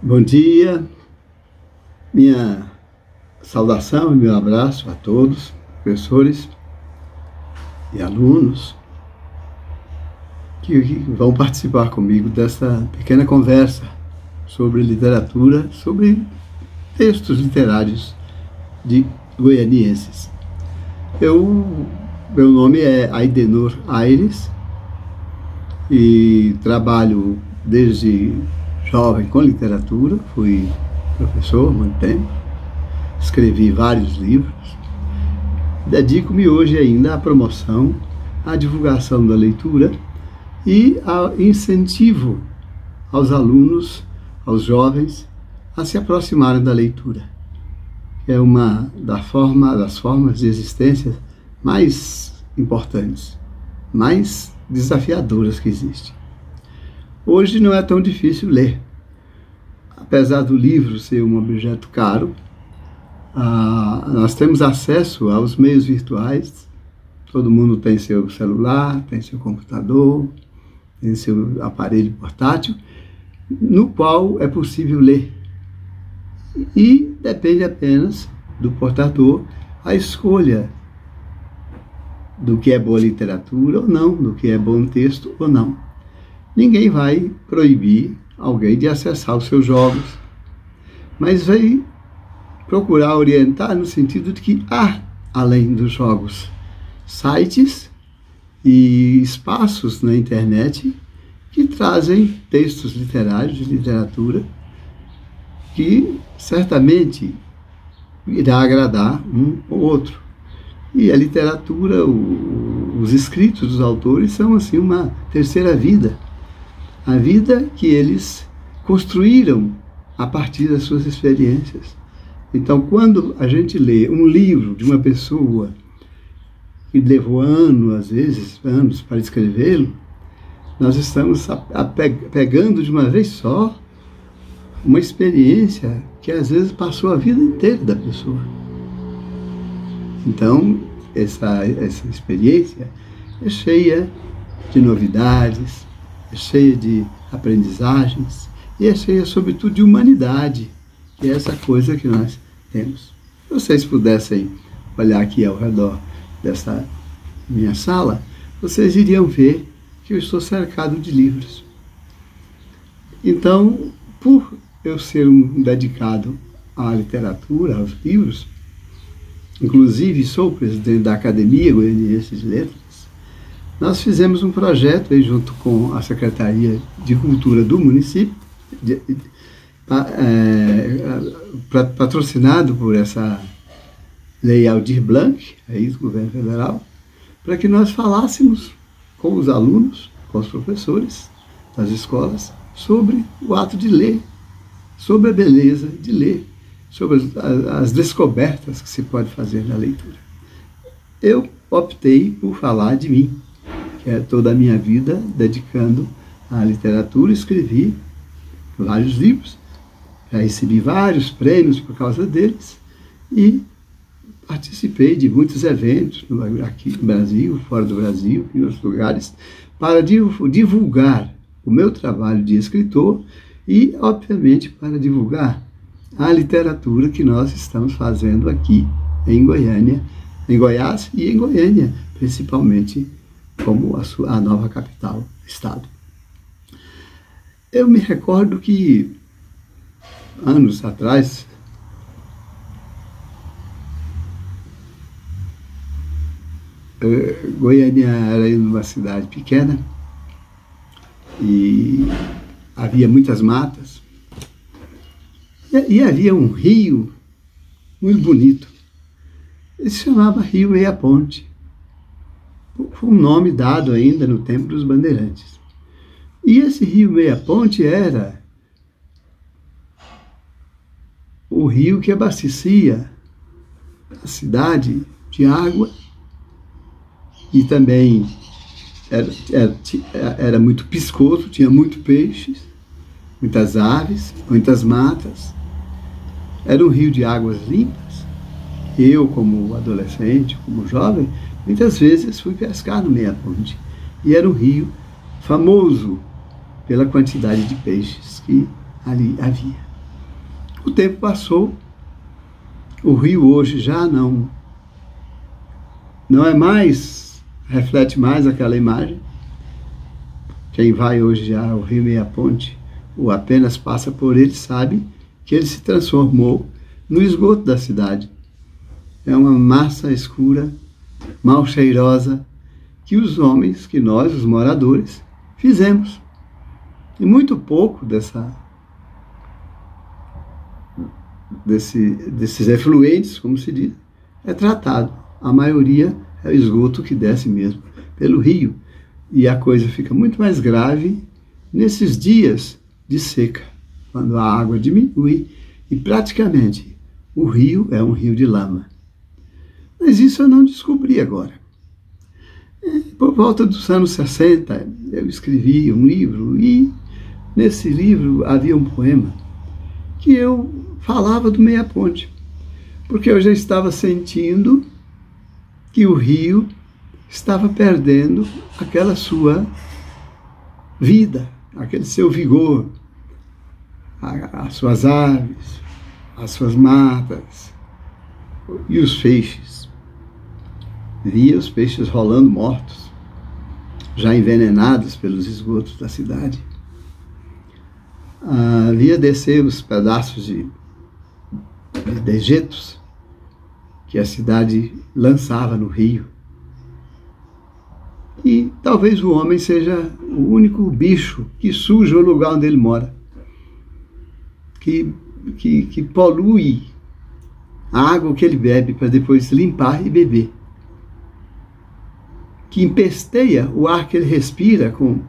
Bom dia, minha saudação e meu abraço a todos, professores e alunos que vão participar comigo dessa pequena conversa sobre literatura, sobre textos literários de goianienses. Meu nome é Aidenor Aires e trabalho desde jovem com literatura, fui professor há muito tempo, escrevi vários livros. Dedico-me hoje ainda à promoção, à divulgação da leitura e ao incentivo aos alunos, aos jovens, a se aproximarem da leitura. É uma das formas de existência mais importantes, mais desafiadoras que existem. Hoje não é tão difícil ler. Apesar do livro ser um objeto caro, nós temos acesso aos meios virtuais. Todo mundo tem seu celular, tem seu computador, tem seu aparelho portátil, no qual é possível ler. E depende apenas do portador a escolha do que é boa literatura ou não, do que é bom texto ou não. Ninguém vai proibir alguém de acessar os seus jogos, mas vai procurar orientar no sentido de que há, além dos jogos, sites e espaços na internet que trazem textos literários de literatura que certamente irá agradar um ou outro. E a literatura, os escritos dos autores são assim uma terceira vida. A vida que eles construíram a partir das suas experiências. Então, quando a gente lê um livro de uma pessoa que levou anos, às vezes anos, para escrevê-lo, nós estamos pegando de uma vez só uma experiência que às vezes passou a vida inteira da pessoa. Então, essa experiência é cheia de novidades, é cheia de aprendizagens e é cheia, sobretudo, de humanidade, que é essa coisa que nós temos. Se vocês pudessem olhar aqui ao redor dessa minha sala, vocês iriam ver que eu estou cercado de livros. Então, por eu ser um dedicado à literatura, aos livros, inclusive sou presidente da Academia Goianiense de Letras, nós fizemos um projeto aí junto com a Secretaria de Cultura do município, patrocinado por essa Lei Aldir Blanc, aí do governo federal, para que nós falássemos com os alunos, com os professores das escolas, sobre o ato de ler, sobre a beleza de ler, sobre as descobertas que se pode fazer na leitura. Eu optei por falar de mim, que é toda a minha vida dedicando à literatura. Escrevi vários livros, já recebi vários prêmios por causa deles e participei de muitos eventos aqui no Brasil, fora do Brasil, em outros lugares, para divulgar o meu trabalho de escritor e, obviamente, para divulgar a literatura que nós estamos fazendo aqui em Goiânia, em Goiás e em Goiânia, principalmente como a nova capital do estado. Eu me recordo que, anos atrás, Goiânia era uma cidade pequena e havia muitas matas e havia um rio muito bonito. Ele se chamava Rio Meia Ponte. Foi um nome dado ainda no tempo dos bandeirantes. E esse Rio Meia Ponte era o rio que abastecia a cidade de água e também era muito piscoso, tinha muito peixes, muitas aves, muitas matas. Era um rio de águas limpas. Eu, como adolescente, como jovem, muitas vezes fui pescar no Meia Ponte. E era um rio famoso pela quantidade de peixes que ali havia. O tempo passou, o rio hoje já não é mais, reflete mais aquela imagem. Quem vai hoje já ao Rio Meia Ponte, ou apenas passa por ele, sabe que ele se transformou no esgoto da cidade. É uma massa escura, mal cheirosa, que os homens, que nós, os moradores, fizemos. E muito pouco desses efluentes, como se diz, é tratado. A maioria é o esgoto que desce mesmo pelo rio. E a coisa fica muito mais grave nesses dias de seca, quando a água diminui e praticamente o rio é um rio de lama. Mas isso eu não descobri agora. Por volta dos anos 60, eu escrevi um livro e nesse livro havia um poema que eu falava do Meia Ponte, porque eu já estava sentindo que o rio estava perdendo aquela sua vida, aquele seu vigor, as suas aves, as suas matas e os peixes. Via os peixes rolando mortos, já envenenados pelos esgotos da cidade. Via descer os pedaços de dejetos que a cidade lançava no rio. E talvez o homem seja o único bicho que suja o lugar onde ele mora, que polui a água que ele bebe para depois limpar e beber, que empesteia o ar que ele respira com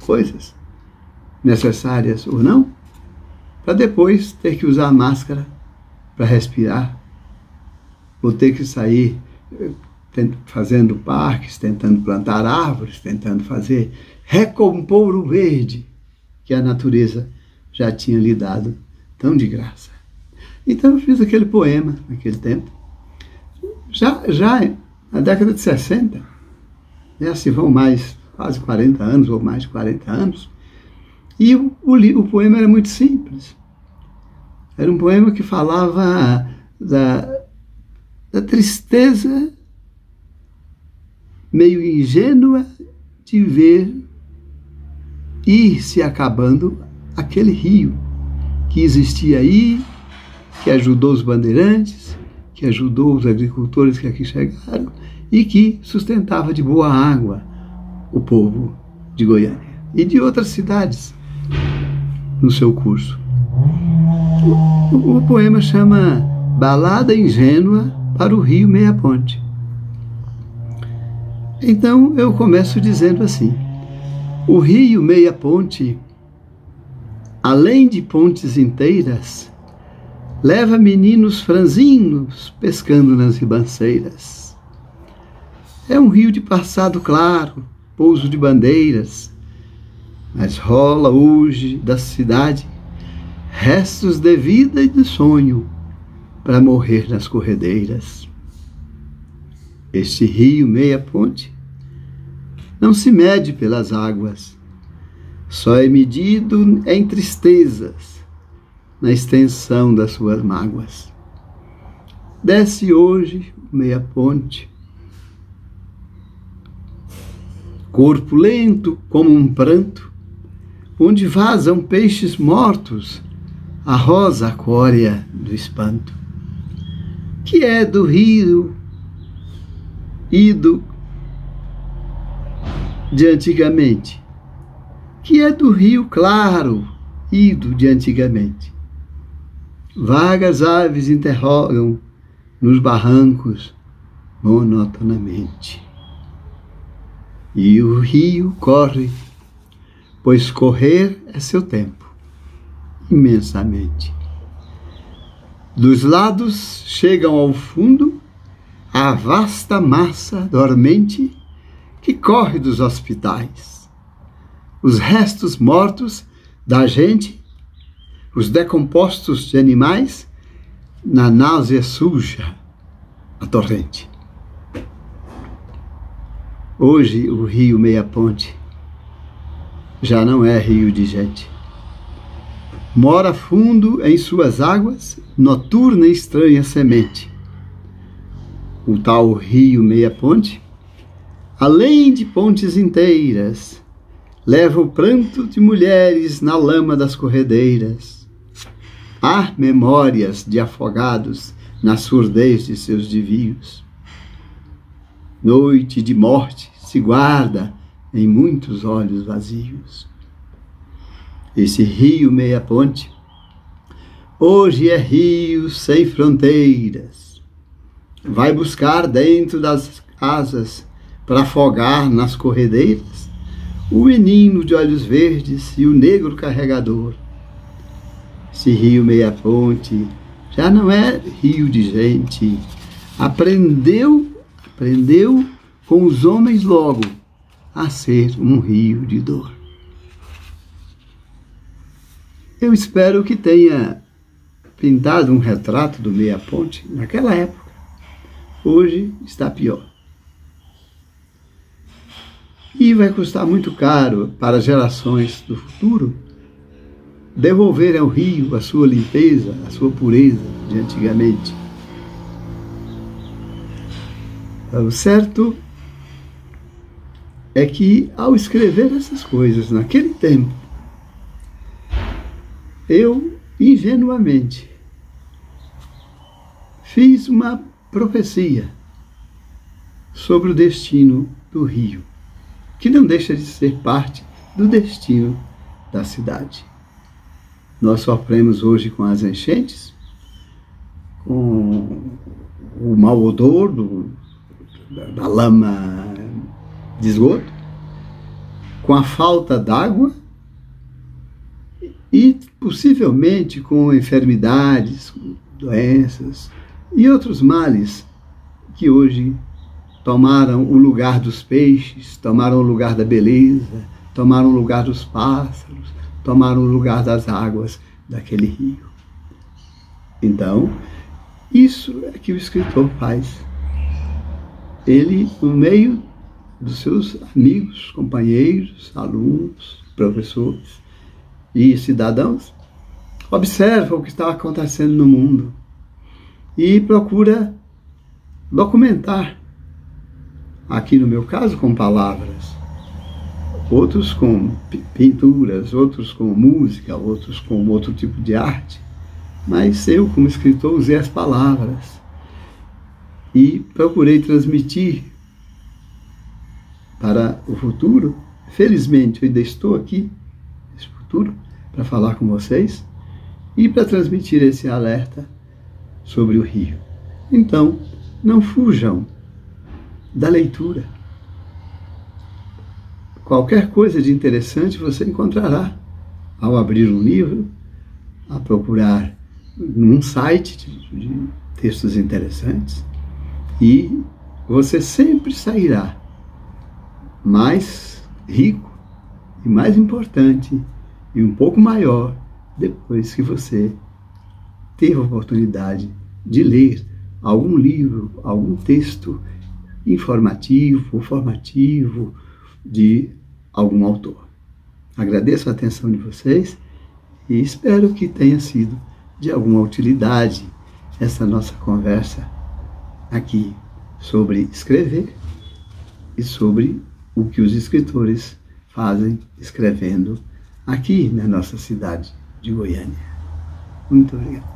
coisas necessárias ou não, para depois ter que usar máscara para respirar, ou ter que sair fazendo parques, tentando plantar árvores, tentando recompor o verde que a natureza já tinha lhe dado tão de graça. Então eu fiz aquele poema naquele tempo, já na década de 60, já se vão mais quase 40 anos, ou mais de 40 anos, e o poema era muito simples. Era um poema que falava da tristeza meio ingênua de ver ir se acabando aquele rio que existia aí, que ajudou os bandeirantes, que ajudou os agricultores que aqui chegaram e que sustentava de boa água o povo de Goiânia e de outras cidades no seu curso. O poema chama Balada Ingênua para o Rio Meia Ponte. Então eu começo dizendo assim: o rio Meia Ponte, além de pontes inteiras, leva meninos franzinos pescando nas ribanceiras. É um rio de passado claro, pouso de bandeiras, mas rola hoje da cidade restos de vida e de sonho para morrer nas corredeiras. Este rio Meia Ponte não se mede pelas águas, só é medido em tristezas, na extensão das suas mágoas. Desce hoje Meia Ponte, corpo lento como um pranto, onde vazam peixes mortos, a rosa córea do espanto, que é do rio ido de antigamente, que é do rio claro ido de antigamente. Vagas aves interrogam nos barrancos monotonamente. E o rio corre, pois correr é seu tempo, imensamente. Dos lados chegam ao fundo a vasta massa dormente que corre dos hospitais, os restos mortos da gente, os decompostos de animais, na náusea suja, a torrente. Hoje o rio Meia Ponte já não é rio de gente, Mora fundo em suas águas, noturna e estranha semente. O tal rio Meia Ponte, além de pontes inteiras, leva o pranto de mulheres na lama das corredeiras. Há memórias de afogados na surdez de seus desvios. Noite de morte se guarda em muitos olhos vazios. Esse rio Meia Ponte, hoje é rio sem fronteiras. Vai buscar dentro das casas, para afogar nas corredeiras, o menino de olhos verdes e o negro carregador. Esse rio Meia Ponte já não é rio de gente. Aprendeu com os homens logo a ser um rio de dor. Eu espero que tenha pintado um retrato do Meia Ponte naquela época. Hoje está pior. E vai custar muito caro para as gerações do futuro devolver ao rio a sua limpeza, a sua pureza de antigamente. O certo é que, ao escrever essas coisas naquele tempo, eu, ingenuamente, fiz uma profecia sobre o destino do rio, que não deixa de ser parte do destino da cidade. Nós sofremos hoje com as enchentes, com o mau odor da lama de esgoto, com a falta d'água e possivelmente com enfermidades, doenças e outros males que hoje tomaram o lugar dos peixes, tomaram o lugar da beleza, tomaram o lugar dos pássaros, tomaram o lugar das águas daquele rio. Então, isso é que o escritor faz. Ele, no meio dos seus amigos, companheiros, alunos, professores e cidadãos, observa o que está acontecendo no mundo e procura documentar, aqui no meu caso com palavras, outros com pinturas, outros com música, outros com outro tipo de arte, mas eu, como escritor, usei as palavras e procurei transmitir para o futuro. Felizmente, eu ainda estou aqui, nesse futuro, para falar com vocês e para transmitir esse alerta sobre o rio. Então, não fujam da leitura. Qualquer coisa de interessante você encontrará ao abrir um livro, a procurar num site de textos interessantes, e você sempre sairá mais rico e mais importante e um pouco maior depois que você teve a oportunidade de ler algum livro, algum texto informativo ou formativo de algum autor. Agradeço a atenção de vocês e espero que tenha sido de alguma utilidade essa nossa conversa aqui sobre escrever e sobre o que os escritores fazem escrevendo aqui na nossa cidade de Goiânia. Muito obrigado.